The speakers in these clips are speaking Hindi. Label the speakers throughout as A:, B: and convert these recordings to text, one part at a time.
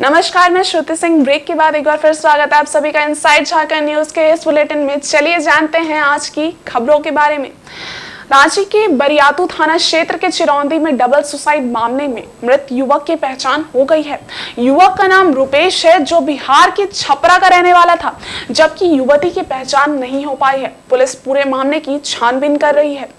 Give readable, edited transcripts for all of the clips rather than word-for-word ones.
A: नमस्कार, मैं श्रुति सिंह। ब्रेक के बाद एक बार फिर स्वागत है आप सभी का इनसाइड झारखंड न्यूज के इस बुलेटिन में। चलिए जानते हैं आज की खबरों के बारे में। रांची के बरियातू थाना क्षेत्र के चिरौंदी में डबल सुसाइड मामले में मृत युवक की पहचान हो गई है। युवक का नाम रुपेश है, जो बिहार के छपरा का रहने वाला था, जबकि युवती की पहचान नहीं हो पाई है। पुलिस पूरे मामले की छानबीन कर रही है।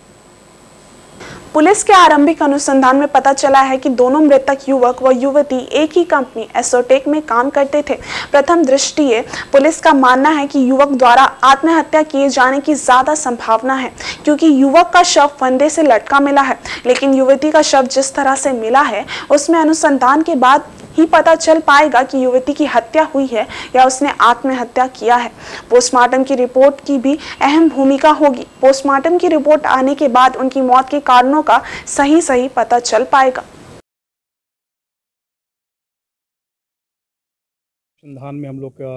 A: पुलिस के आरंभिक अनुसंधान में पता चला है कि दोनों मृतक युवक व युवती एक ही कंपनी एसोटेक में काम करते थे। प्रथम दृष्टया पुलिस का मानना है कि युवक द्वारा आत्महत्या किए जाने की ज्यादा संभावना है, क्योंकि युवक का शव फंदे से लटका मिला है, लेकिन युवती का शव जिस तरह से मिला है उसमें अनुसंधान के बाद ही पता चल पाएगा कि युवती की हत्या हुई है या उसने आत्महत्या किया है। पोस्टमार्टम की रिपोर्ट की भी अहम भूमिका होगी। पोस्टमार्टम की रिपोर्ट आने के बाद उनकी मौत के कारणों का सही पता चल पाएगा।
B: अनुसंधान में हम लोग का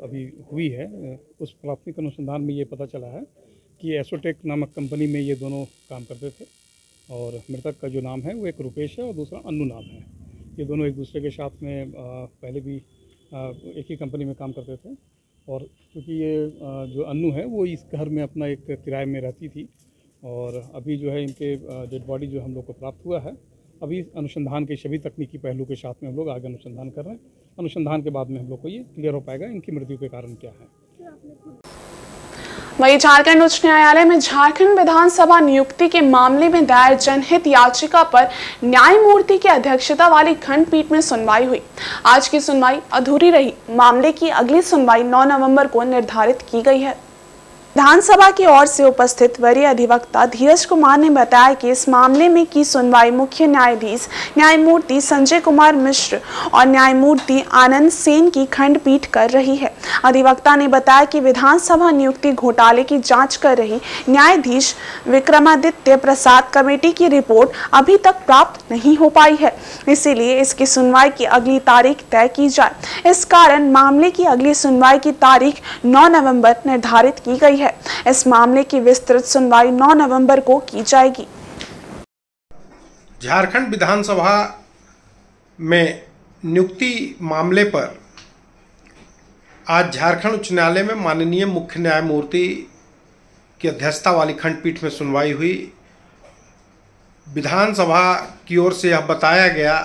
B: अभी हुई है, उस प्राथमिक अनुसंधान में ये पता चला है कि एसोटेक नामक कंपनी में ये दोनों काम करते थे और मृतक का जो नाम है वो एक रुपेश है और दूसरा अन्नू नाम है। ये दोनों एक दूसरे के साथ में पहले भी एक ही कंपनी में काम करते थे और क्योंकि ये जो अन्नू है वो इस घर में अपना एक किराए में रहती थी और अभी जो है इनके डेड बॉडी जो हम लोग को प्राप्त हुआ है। अभी अनुसंधान के सभी तकनीकी पहलू के साथ में हम लोग आगे अनुसंधान कर रहे हैं। अनुसंधान के बाद में हम लोग को ये क्लियर हो पाएगा इनकी मृत्यु के कारण क्या है।
A: वहीं झारखंड उच्च न्यायालय में झारखंड विधानसभा नियुक्ति के मामले में दायर जनहित याचिका पर न्यायमूर्ति की अध्यक्षता वाली खंडपीठ में सुनवाई हुई। आज की सुनवाई अधूरी रही। मामले की अगली सुनवाई 9 नवंबर को निर्धारित की गई है। विधानसभा की ओर से उपस्थित वरीय अधिवक्ता धीरज कुमार ने बताया कि इस मामले में की सुनवाई मुख्य न्यायाधीश न्यायमूर्ति संजय कुमार मिश्र और न्यायमूर्ति आनंद सेन की खंडपीठ कर रही है। अधिवक्ता ने बताया कि विधानसभा नियुक्ति घोटाले की जांच कर रही न्यायाधीश विक्रमादित्य प्रसाद कमेटी की रिपोर्ट अभी तक प्राप्त नहीं हो पाई है, इसीलिए इसकी सुनवाई की अगली तारीख तय की जाए। इस कारण मामले की अगली सुनवाई की तारीख 9 नवंबर निर्धारित की गई है। इस मामले की विस्तृत सुनवाई 9 नवंबर को की जाएगी।
C: झारखंड विधानसभा में नियुक्ति मामले पर आज झारखंड उच्च न्यायालय में माननीय मुख्य न्यायमूर्ति की अध्यक्षता वाली खंडपीठ में सुनवाई हुई। विधानसभा की ओर से यह बताया गया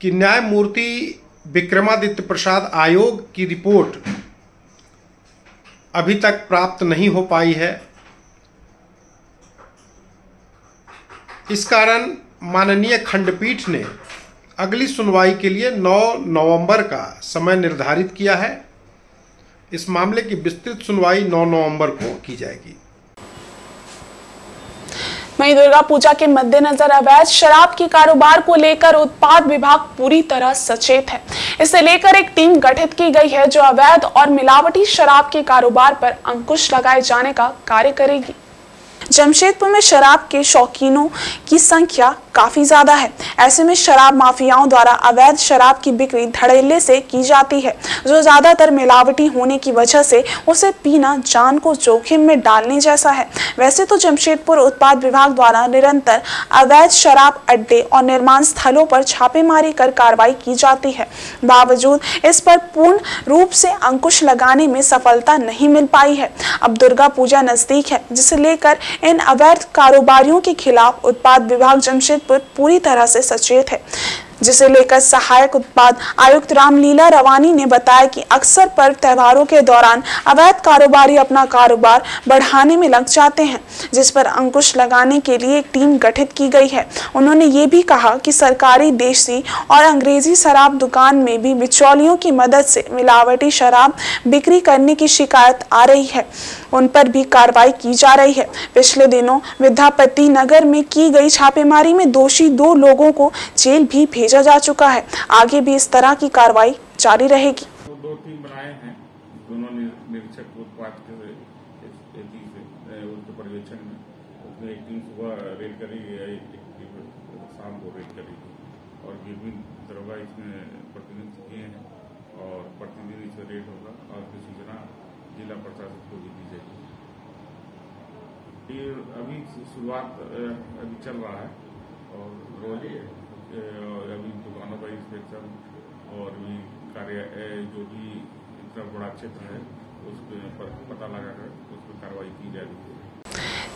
C: कि न्यायमूर्ति विक्रमादित्य प्रसाद आयोग की रिपोर्ट अभी तक प्राप्त नहीं हो पाई है। इस कारण माननीय खंडपीठ ने अगली सुनवाई के लिए 9 नवंबर का समय निर्धारित किया है। इस मामले की विस्तृत सुनवाई 9 नवंबर को की जाएगी।
A: वहीं दुर्गा पूजा के मद्देनजर अवैध शराब के कारोबार को लेकर उत्पाद विभाग पूरी तरह सचेत है। इसे लेकर एक टीम गठित की गई है जो अवैध और मिलावटी शराब के कारोबार पर अंकुश लगाए जाने का कार्य करेगी। जमशेदपुर में शराब के शौकीनों की संख्या काफी ज्यादा है। ऐसे में शराब माफियाओं द्वारा अवैध शराब की बिक्री धड़ल्ले से की जाती है, जो ज्यादातर मिलावटी होने की वजह से उसे पीना जान को जोखिम में डालने जैसा है। वैसे तो जमशेदपुर उत्पाद विभाग द्वारा निरंतर अवैध शराब अड्डे और निर्माण स्थलों पर छापेमारी कर कार्रवाई की जाती है। बावजूद इस पर पूर्ण रूप से अंकुश लगाने में सफलता नहीं मिल पाई है। अब दुर्गा पूजा नजदीक है, जिसे लेकर इन अवैध कारोबारियों के खिलाफ उत्पाद विभाग जमशेदपुर पूरी तरह से सचेत है, जिसे लेकर सहायक उत्पाद आयुक्त रामलीला रवानी ने बताया कि अक्सर पर्व त्योहारों के दौरान अवैध कारोबारी अपना कारोबार बढ़ाने में लग जाते हैं, जिस पर अंकुश लगाने के लिए एक टीम गठित की गई है। उन्होंने ये भी कहा कि सरकारी देसी और अंग्रेजी शराब दुकान में भी बिचौलियों की मदद से मिलावटी शराब बिक्री करने की शिकायत आ रही है, उन पर भी कार्रवाई की जा रही है। पिछले दिनों विद्यापति नगर में की गई छापेमारी में दोषी 2 लोगों को जेल भी भेजा जा चुका है। आगे भी इस तरह की कार्रवाई जारी रहेगी।
D: 2 टीम बनाए हैं, दोनों निरीक्षक उत्पाद के उनके पर्यवेक्षण में। उसमें एक टीम सुबह रेड करेगी, एक टीम शाम को रेड करेगी और विभिन्न दरोगा इसमें प्रतिनिधित्व किए हैं और प्रतिदिन इसमें रेड होगा और सूचना जिला प्रशासन को भी दी जाएगी। ये अभी शुरुआत अभी चल रहा है और रोज अभी दुकानों का इंस्पेक्शन और भी कार्य जो भी इतना बड़ा क्षेत्र है उसके पर पता लगाकर उस पर कार्रवाई की जा रही है।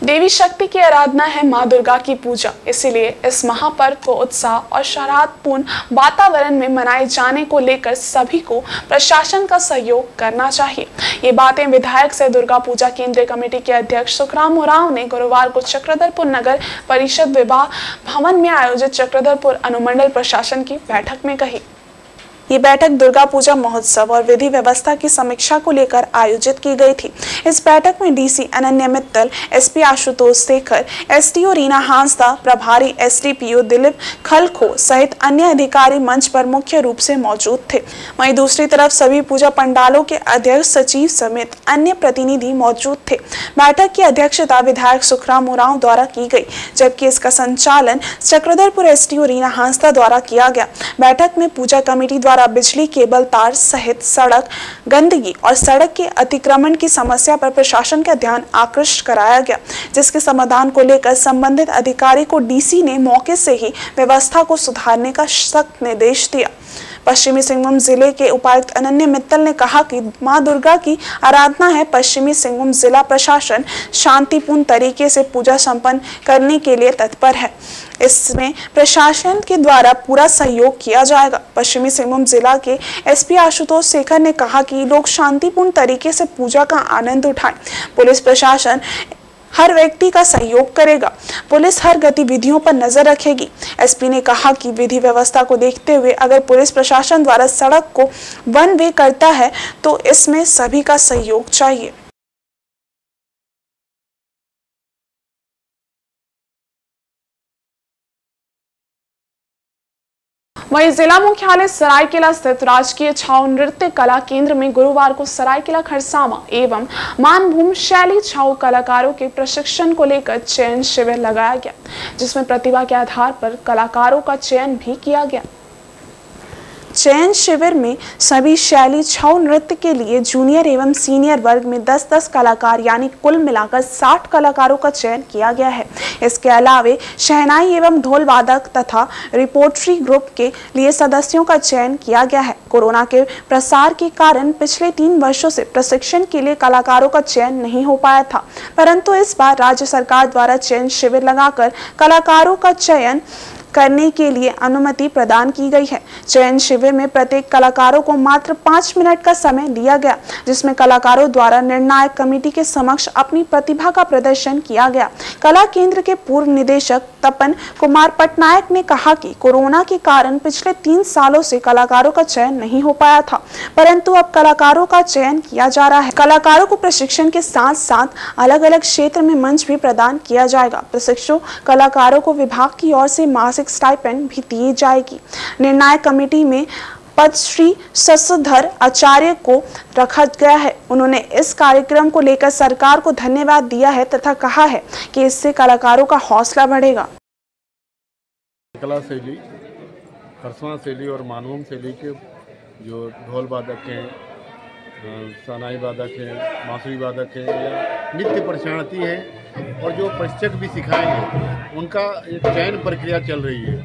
A: देवी शक्ति की आराधना है मां दुर्गा की पूजा, इसीलिए इस महापर्व को उत्साह और सौहार्दपूर्ण वातावरण में मनाए जाने को लेकर सभी को प्रशासन का सहयोग करना चाहिए। ये बातें विधायक से दुर्गा पूजा केंद्रीय कमेटी के अध्यक्ष सुखराम उरांव ने गुरुवार को चक्रधरपुर नगर परिषद विवाह भवन में आयोजित चक्रधरपुर अनुमंडल प्रशासन की बैठक में कही। ये बैठक दुर्गा पूजा महोत्सव और विधि व्यवस्था की समीक्षा को लेकर आयोजित की गई थी। इस बैठक में DC Ananya Mittal, SP Ashutosh Shekhar, SDO Reena Hansda, प्रभारी एसडीपीओ दिलीप खलखो सहित अन्य अधिकारी मंच पर मुख्य रूप से मौजूद थे। वहीं दूसरी तरफ सभी पूजा पंडालों के अध्यक्ष, सचिव समेत अन्य प्रतिनिधि मौजूद थे। बैठक की अध्यक्षता विधायक सुखराम उरांव द्वारा की गई, जबकि इसका संचालन चक्रधरपुर एसडीओ रीना हांसदा द्वारा किया गया। बैठक में पूजा कमेटी द्वारा बिजली केबल तार सहित सड़क गंदगी और सड़क के अतिक्रमण की समस्या पर प्रशासन का ध्यान आकृष्ट कराया गया, जिसके समाधान को लेकर संबंधित अधिकारी को डीसी ने मौके से ही व्यवस्था को सुधारने का सख्त निर्देश दिया। पश्चिमी सिंहभूम जिले के उपायुक्त अनन्या मित्तल ने कहा कि मां दुर्गा की आराधना है। पश्चिमी सिंहभूम जिला प्रशासन शांतिपूर्ण तरीके से पूजा संपन्न करने के लिए तत्पर है। इसमें प्रशासन के द्वारा पूरा सहयोग किया जाएगा। पश्चिमी सिंहभूम जिला के एसपी आशुतोष शेखर ने कहा कि लोग शांतिपूर्ण तरीके से पूजा का आनंद उठाएं। पुलिस प्रशासन हर व्यक्ति का सहयोग करेगा। पुलिस हर गतिविधियों पर नजर रखेगी। एसपी ने कहा कि विधि व्यवस्था को देखते हुए अगर पुलिस प्रशासन द्वारा सड़क को वन वे करता है तो इसमें सभी का सहयोग चाहिए। वहीं जिला मुख्यालय सरायकेला स्थित राजकीय छाऊ नृत्य कला केंद्र में गुरुवार को सरायकेला खरसावां एवं मानभूम शैली छाऊ कलाकारों के प्रशिक्षण को लेकर चयन शिविर लगाया गया, जिसमें प्रतिभा के आधार पर कलाकारों का चयन भी किया गया। चयन शिविर में सभी शैली छाऊ नृत्य के लिए जूनियर एवं सीनियर वर्ग में 10-10 कलाकार यानी कुल मिलाकर 60 कलाकारों का चयन किया गया है। इसके अलावे शहनाई एवं ढोल वादक तथा रिपोर्टरी ग्रुप के लिए सदस्यों का चयन किया गया है। कोरोना के प्रसार के कारण पिछले 3 वर्षों से प्रशिक्षण के लिए कलाकारों का चयन नहीं हो पाया था, परंतु इस बार राज्य सरकार द्वारा चयन शिविर लगाकर कलाकारों का चयन करने के लिए अनुमति प्रदान की गई है। चयन शिविर में प्रत्येक कलाकारों को मात्र 5 मिनट का समय दिया गया, जिसमें कलाकारों द्वारा निर्णायक कमेटी के समक्ष अपनी प्रतिभा का प्रदर्शन किया गया। कला केंद्र के पूर्व निदेशक तपन कुमार पटनायक ने कहा कि कोरोना के कारण पिछले 3 सालों से कलाकारों का चयन नहीं हो पाया था, परंतु अब कलाकारों का चयन किया जा रहा है। कलाकारों को प्रशिक्षण के साथ साथ अलग अलग क्षेत्र में मंच भी प्रदान किया जाएगा। प्रशिक्षु कलाकारों को विभाग की ओर से मासिक स्टाइपेंड भी दी जाएगी। निर्णायक कमेटी में पद्मश्री शशधर आचार्य को रखा गया है। उन्होंने इस कार्यक्रम को लेकर सरकार को धन्यवाद दिया है तथा कहा है कि इससे कलाकारों का हौसला बढ़ेगा।
E: कला शैली, खरसावां शैली और मानभूम शैली के जो ढोल वादक हैं, शहनाई वादक हैं, बांसुरी वादक हैं या नृत्य प्रशिक्षणार्थी हैं और जो प्रशिक्षक भी सिखाएंगे, उनका एक चयन प्रक्रिया चल रही है।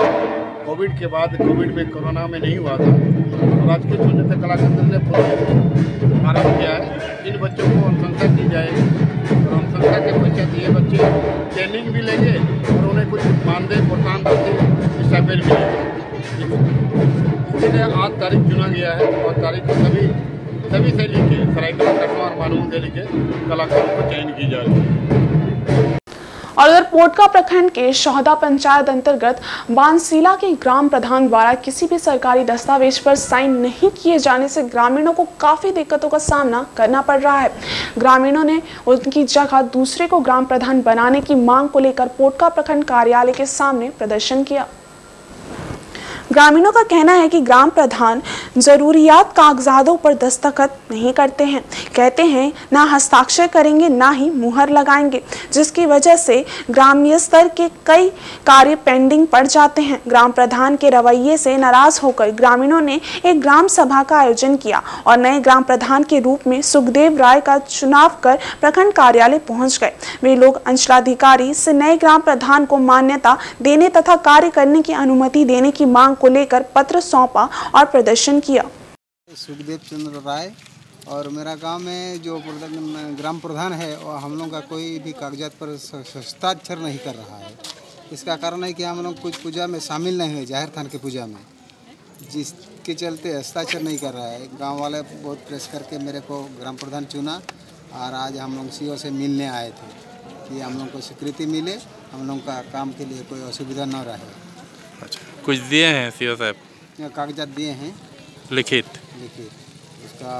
E: कोविड के बाद, कोविड में कोरोना में नहीं हुआ था, तो राजकीय छाऊ नृत्य कला केंद्र ने आरम्भ किया है। इन बच्चों को अनुशंसा की जाएगी और अनुशंसा के पश्चात ये बच्चे ट्रेनिंग भी लेंगे और उन्हें कुछ मानदेय प्रोत्साहन राशि स्टाइपेंड भी मिलेगी। इसलिए 8 तारीख चुना गया है और तारीख को सभी शैली के सरायकेला खरसावां और मानभूम शैली के कलाकारों को चयन की जा रही है।
A: और उधर पोटका प्रखंड के शौहदा पंचायत अंतर्गत बांसीला के ग्राम प्रधान द्वारा किसी भी सरकारी दस्तावेज पर साइन नहीं किए जाने से ग्रामीणों को काफी दिक्कतों का सामना करना पड़ रहा है। ग्रामीणों ने उनकी जगह दूसरे को ग्राम प्रधान बनाने की मांग को लेकर पोटका प्रखंड कार्यालय के सामने प्रदर्शन किया। ग्रामीणों का कहना है कि ग्राम प्रधान जरूरियात कागजातों पर दस्तखत नहीं करते हैं, कहते हैं ना हस्ताक्षर करेंगे ना ही मुहर लगाएंगे, जिसकी वजह से ग्रामीण स्तर के कई कार्य पेंडिंग पड़ जाते हैं। ग्राम प्रधान के रवैये से नाराज होकर ग्रामीणों ने एक ग्राम सभा का आयोजन किया और नए ग्राम प्रधान के रूप में सुखदेव राय का चुनाव कर प्रखंड कार्यालय पहुंच गए। वे लोग अंचलाधिकारी से नए ग्राम प्रधान को मान्यता देने तथा कार्य करने की अनुमति देने की मांग को लेकर पत्र सौंपा और प्रदर्शन किया।
F: सुखदेव चंद्र राय और मेरा गांव में जो ग्राम प्रधान है और हम लोग का कोई भी कागजात पर हस्ताक्षर नहीं कर रहा है। इसका कारण है कि हम लोग कुछ पूजा में शामिल नहीं हुए, जाहिर थान की पूजा में, जिसके चलते हस्ताक्षर नहीं कर रहा है। गांव वाले बहुत प्रेस करके मेरे को ग्राम प्रधान चुना और आज हम लोग सीओ से मिलने आए थे कि हम लोग को स्वीकृति मिले, हम लोग का काम के लिए कोई असुविधा न रहे।
G: अच्छा, कुछ दिए हैं सीओ साहब?
F: कागजात दिए हैं
G: लिखित,
F: उसका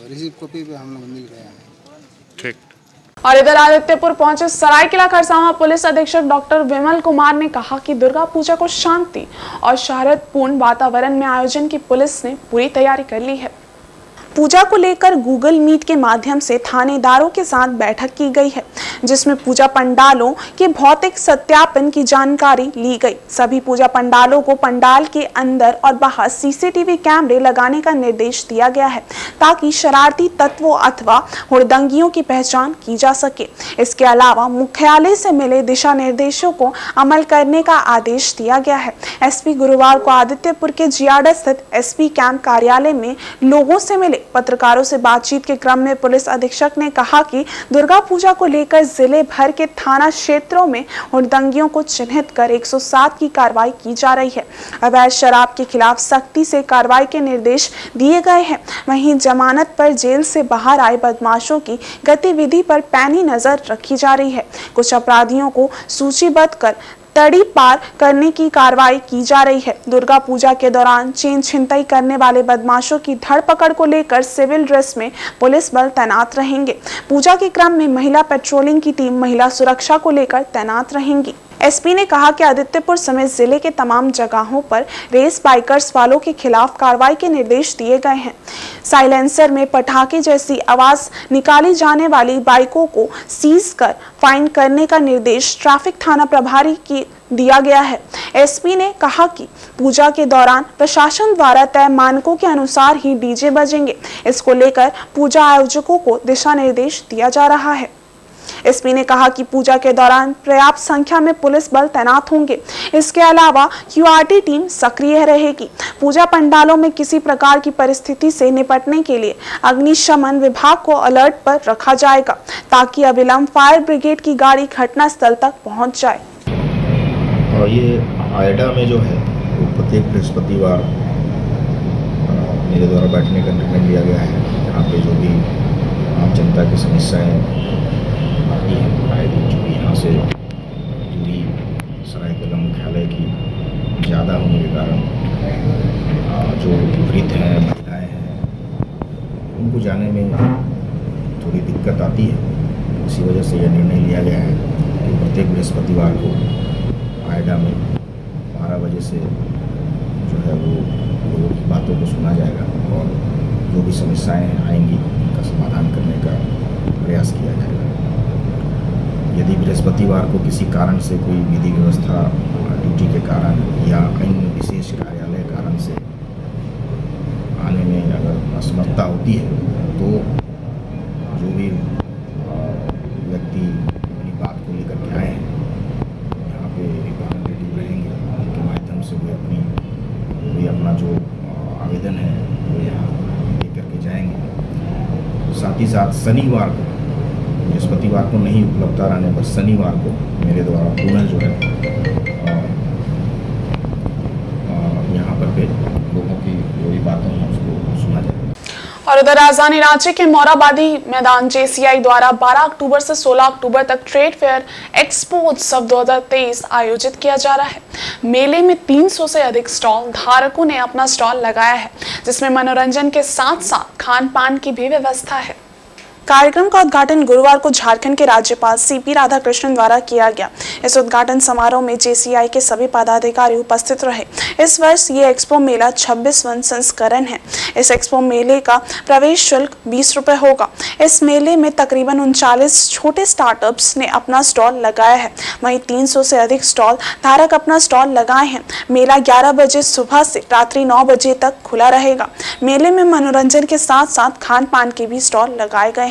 F: रिसीव कॉपी पे हम लोग मिल गया है।
G: ठीक।
A: और इधर आदित्यपुर पहुंचे सरायकेला खरसावां पुलिस अधीक्षक डॉक्टर विमल कुमार ने कहा कि दुर्गा पूजा को शांति और सौहार्दपूर्ण वातावरण में आयोजन की पुलिस ने पूरी तैयारी कर ली है। पूजा को लेकर गूगल मीट के माध्यम से थानेदारों के साथ बैठक की गई है, जिसमें पूजा पंडालों के भौतिक सत्यापन की जानकारी ली गई। सभी पूजा पंडालों को पंडाल के अंदर और बाहर सीसीटीवी कैमरे लगाने का निर्देश दिया गया है, ताकि शरारती तत्वों अथवा हुड़दंगियों की पहचान की जा सके। इसके अलावा मुख्यालय से मिले दिशा निर्देशों को अमल करने का आदेश दिया गया है। एसपी गुरुवार को आदित्यपुर के जियाडा स्थित एसपी कैंप कार्यालय में लोगों से मिले। पत्रकारों से बातचीत के क्रम में पुलिस अधीक्षक ने कहा कि दुर्गा पूजा को लेकर जिले भर के थाना क्षेत्रों में हुड़दंगियों को चिन्हित कर 107 की कार्रवाई की जा रही है। अवैध शराब के खिलाफ सख्ती से कार्रवाई के निर्देश दिए गए हैं। वहीं जमानत पर जेल से बाहर आए बदमाशों की गतिविधि पर पैनी नजर रखी जा रही है। कुछ अपराधियों को सूचीबद्ध कर तड़ी पार करने की कार्रवाई की जा रही है। दुर्गा पूजा के दौरान चेन छिनतई करने वाले बदमाशों की धरपकड़ को लेकर सिविल ड्रेस में पुलिस बल तैनात रहेंगे। पूजा के क्रम में महिला पेट्रोलिंग की टीम महिला सुरक्षा को लेकर तैनात रहेंगी। एसपी ने कहा कि आदित्यपुर समेत जिले के तमाम जगहों पर रेस बाइकर्स वालों के खिलाफ कार्रवाई के निर्देश दिए गए हैं। साइलेंसर में पटाखे जैसी आवाज निकाली जाने वाली बाइकों को सीज कर फाइन करने का निर्देश ट्रैफिक थाना प्रभारी की दिया गया है। एसपी ने कहा कि पूजा के दौरान प्रशासन द्वारा तय मानकों के अनुसार ही डीजे बजेंगे। इसको लेकर पूजा आयोजकों को दिशा निर्देश दिया जा रहा है। एसपी ने कहा कि पूजा के दौरान पर्याप्त संख्या में पुलिस बल तैनात होंगे। इसके अलावा क्यूआरटी टीम सक्रिय रहेगी। पूजा पंडालों में किसी प्रकार की परिस्थिति से निपटने के लिए अग्निशमन विभाग को अलर्ट पर रखा जाएगा, ताकि अविलंब फायर ब्रिगेड की गाड़ी घटनास्थल तक पहुंच जाए।
H: और ये आयडा में जो है वो प्रत्येक बृहस्पतिवार मेरे द्वारा बैठने का निर्णय लिया गया है। यहाँ पे जो भी आम जनता की समस्याएं आती हैं, जो भी यहाँ से दूरी सरायकेला मुख्यालय की ज़्यादा होने के कारण जो वृद्ध हैं, महिलाएँ हैं, उनको जाने में थोड़ी दिक्कत आती है। इसी वजह से यह निर्णय लिया गया है कि प्रत्येक बृहस्पतिवार को आयडा में 12 बजे से जो है वो लोगों की बातों को सुना जाएगा और जो भी समस्याएं आएंगी उनका समाधान करने का प्रयास किया जाएगा। यदि बृहस्पतिवार को किसी कारण से कोई विधि व्यवस्था ड्यूटी के कारण या अन्य विशेष कार्यालय कारण से आने में अगर असमर्थता होती है तो जो भी व्यक्ति अपनी बात को लेकर के आए हैं यहाँ पे रिप्रेजेंटेटिव रहेंगे, उनके माध्यम से वे अपना जो आवेदन है वो यहाँ लेकर के जाएंगे। साथ ही साथ शनिवार को, बृहस्पतिवार को नहीं उपलब्धता रहने पर शनिवार को मेरे द्वारा पुनः जो है यहाँ पर पे लोगों की जो भी बातें हैं उसको सुना जाए।
A: और उधर राजधानी रांची के मोराबादी मैदान जेसीआई द्वारा 12 अक्टूबर से 16 अक्टूबर तक ट्रेड फेयर एक्सपो उत्सव 2023 आयोजित किया जा रहा है। मेले में 300 से अधिक स्टॉल धारकों ने अपना स्टॉल लगाया है, जिसमें मनोरंजन के साथ साथ खान पान की भी व्यवस्था है। कार्यक्रम का उद्घाटन गुरुवार को झारखंड के राज्यपाल सीपी राधाकृष्णन द्वारा किया गया। इस उद्घाटन समारोह में जेसीआई के सभी पदाधिकारी उपस्थित रहे। इस वर्ष ये एक्सपो मेला 26वां संस्करण है। इस एक्सपो मेले का प्रवेश शुल्क 20 रुपए होगा। इस मेले में तकरीबन 39 छोटे स्टार्टअप्स ने अपना स्टॉल लगाया है। वहीं 300 से अधिक स्टॉल धारक अपना स्टॉल लगाए हैं। मेला 11 बजे सुबह से रात्रि 9 बजे तक खुला रहेगा। मेले में मनोरंजन के साथ साथ खान पान के भी स्टॉल लगाए गए हैं।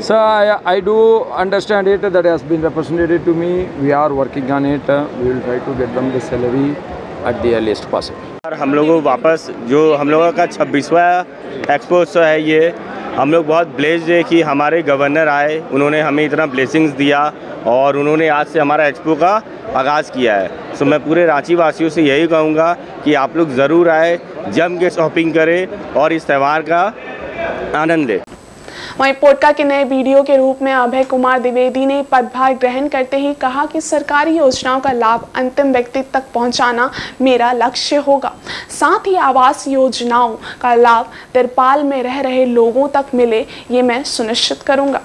I: So I do understand it, that has been represented to me. We are working on it. We will try to get them the salary at the earliest possible.
J: हम लोगों को वापस जो हम लोगों का 26वां एक्सपो है, ये हम लोग बहुत ब्लेस्ड है कि हमारे गवर्नर आए, उन्होंने हमें इतना ब्लेसिंग्स दिया और उन्होंने आज से हमारा एक्सपो का आगाज़ किया है। सो मैं पूरे रांची वासियों से यही कहूँगा कि आप लोग ज़रूर आए, जम के शॉपिंग करें और इस त्यौहार का आनंद लें।
A: वहीं पोटका के नए वीडियो के रूप में अभय कुमार द्विवेदी ने पदभार ग्रहण करते ही कहा कि सरकारी योजनाओं का लाभ अंतिम व्यक्ति तक पहुंचाना मेरा लक्ष्य होगा। साथ ही आवास योजनाओं का लाभ तिरपाल में रह रहे लोगों तक मिले, ये मैं सुनिश्चित करूंगा।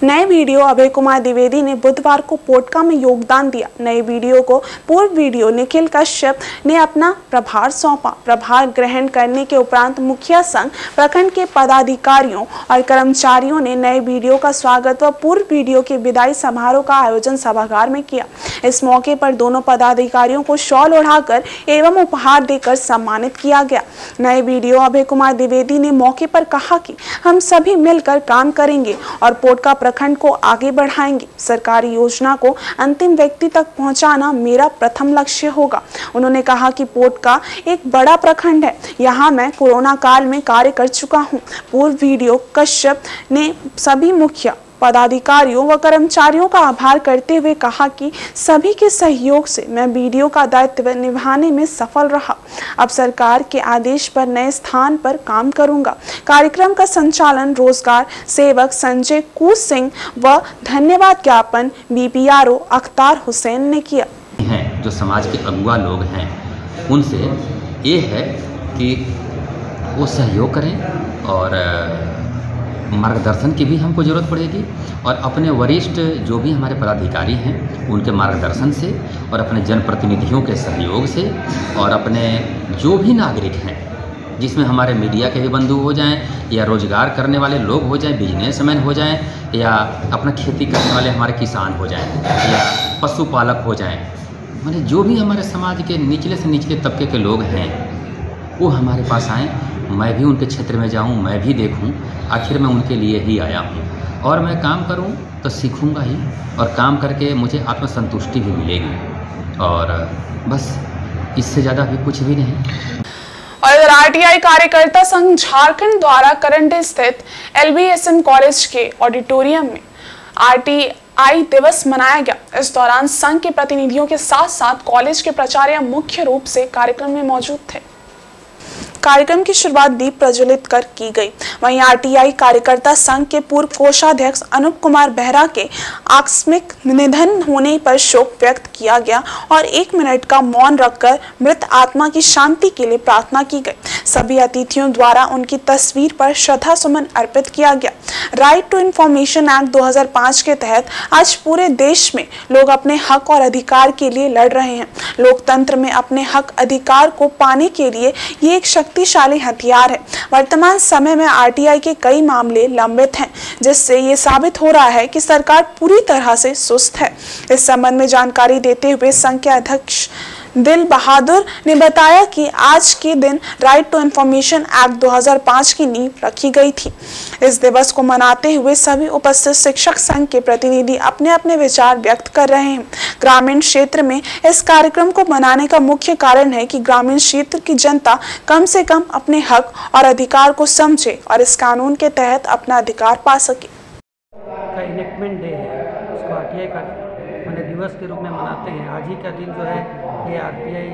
A: नए वीडियो अभय कुमार द्विवेदी ने बुधवार को पोटका में योगदान दिया। नए वीडियो को पूर्व वीडियो निखिल कश्यप ने अपना प्रभार सौंपा। प्रभार ग्रहण करने के उपरांत मुखिया संघ प्रखंड के पदाधिकारियों और कर्मचारियों ने नए वीडियो का स्वागत व पूर्व वीडियो के विदाई समारोह का आयोजन सभागार में किया। इस मौके पर दोनों पदाधिकारियों को शॉल ओढ़ाकर एवं उपहार देकर सम्मानित किया गया। नए वीडियो अभय कुमार द्विवेदी ने मौके पर कहा कि हम सभी मिलकर काम करेंगे और पोटका प्रखंड को आगे बढ़ाएंगे। सरकारी योजना को अंतिम व्यक्ति तक पहुंचाना मेरा प्रथम लक्ष्य होगा। उन्होंने कहा कि पोटका एक बड़ा प्रखंड है। यहाँ मैं कोरोना काल में कार्य कर चुका हूँ। पूर्व वीडियो कश्यप ने सभी मुखिया पदाधिकारियों व कर्मचारियों का आभार करते हुए कहा कि सभी के सहयोग से मैं वीडियो का दायित्व निभाने में सफल रहा। अब सरकार के आदेश पर नए स्थान पर काम करूंगा। कार्यक्रम का संचालन रोजगार सेवक संजय कूस सिंह व धन्यवाद ज्ञापन बीपीआरओ अख्तार हुसैन ने किया।
K: हैं जो समाज के अगुआ लोग हैं, उनसे ये है कि वो सहयोग करें और मार्गदर्शन की भी हमको ज़रूरत पड़ेगी और अपने वरिष्ठ जो भी हमारे पदाधिकारी हैं उनके मार्गदर्शन से और अपने जनप्रतिनिधियों के सहयोग से और अपने जो भी नागरिक हैं, जिसमें हमारे मीडिया के भी बंधु हो जाएं या रोजगार करने वाले लोग हो जाएं, बिजनेसमैन हो जाएं या अपना खेती करने वाले हमारे किसान हो जाएं या पशुपालक हो जाएं, माने जो भी हमारे समाज के निचले से निचले तबके के लोग हैं वो हमारे पास आएँ। मैं भी उनके क्षेत्र में जाऊं, मैं भी देखूं। आखिर मैं उनके लिए ही आया हूं और मैं काम करूं तो सीखूंगा ही और काम करके मुझे आत्मसंतुष्टि भी मिलेगी और बस इससे ज़्यादा भी कुछ भी नहीं।
A: और आरटीआई कार्यकर्ता संघ झारखंड द्वारा करंडी स्थित LBSM कॉलेज के ऑडिटोरियम में आरटीआई दिवस मनाया गया। इस दौरान संघ के प्रतिनिधियों के साथ साथ कॉलेज के प्राचार्य मुख्य रूप से कार्यक्रम में मौजूद थे। कार्यक्रम की शुरुआत दीप प्रज्वलित कर की गई। वहीं आरटीआई कार्यकर्ता संघ के पूर्व कोषाध्यक्ष अनूप कुमार बेहरा के आकस्मिक निधन होने पर शोक व्यक्त किया गया और 1 मिनट का मौन रखकर मृत आत्मा की शांति के लिए प्रार्थना की गई। सभी अतिथियों द्वारा उनकी तस्वीर पर श्रद्धा सुमन अर्पित किया गया। राइट टू इंफॉर्मेशन एक्ट 2005 के तहत आज पूरे देश में लोग अपने हक और अधिकार के लिए लड़ रहे हैं। लोकतंत्र में अपने हक अधिकार को पाने के लिए ये एक शक्तिशाली हथियार है। वर्तमान समय में आरटीआई के कई मामले लंबित हैं, जिससे ये साबित हो रहा है कि सरकार पूरी तरह से सुस्त है। इस संबंध में जानकारी देते हुए संघ के अध्यक्ष दिल बहादुर ने बताया कि आज के दिन राइट टू इंफॉर्मेशन एक्ट 2005 की नींव रखी गई थी। इस दिवस को मनाते हुए सभी उपस्थित शिक्षक संघ के प्रतिनिधि अपने अपने विचार व्यक्त कर रहे हैं। ग्रामीण क्षेत्र में इस कार्यक्रम को मनाने का मुख्य कारण है कि ग्रामीण क्षेत्र की जनता कम से कम अपने हक और अधिकार को समझे और इस कानून के तहत अपना अधिकार पा सके।
L: इनेक्टमेंट डे है, उसको आरटीआई का दिवस के रूप में मनाते हैं। आज ही का दिन जो है ये RTI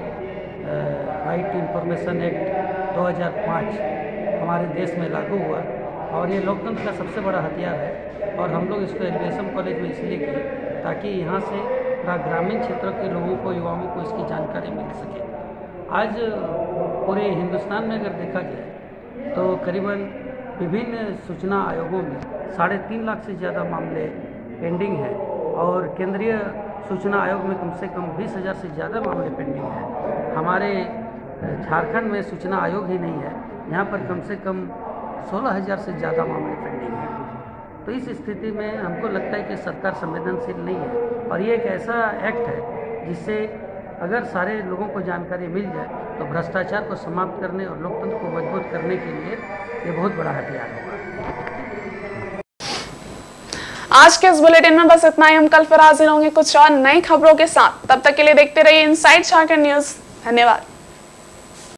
L: right to information act 2005 हमारे देश में लागू हुआ और ये लोकतंत्र का सबसे बड़ा हथियार है और हम लोग इसको LBSM कॉलेज में इसलिए किए ताकि यहाँ से ग्रामीण क्षेत्रों के लोगों को, युवाओं को इसकी जानकारी मिल सके। आज पूरे हिंदुस्तान में अगर देखा जाए तो करीबन विभिन्न सूचना आयोगों में 3.5 लाख से ज़्यादा मामले पेंडिंग हैं और केंद्रीय सूचना आयोग में कम से कम 20,000 से ज़्यादा मामले पेंडिंग हैं। हमारे झारखंड में सूचना आयोग ही नहीं है, यहाँ पर कम से कम 16,000 से ज़्यादा मामले पेंडिंग हैं। तो इस स्थिति में हमको लगता है कि सरकार संवेदनशील नहीं है और ये एक ऐसा एक्ट है जिससे अगर सारे लोगों को जानकारी मिल जाए तो भ्रष्टाचार को समाप्त करने और लोकतंत्र को मजबूत करने के लिए ये बहुत बड़ा हथियार होगा।
A: आज के इस बुलेटिन में बस इतना ही। हम कल फिर हाजिर होंगे कुछ और नई खबरों के साथ। तब तक के लिए देखते रहिए इनसाइड झारखंड न्यूज। धन्यवाद।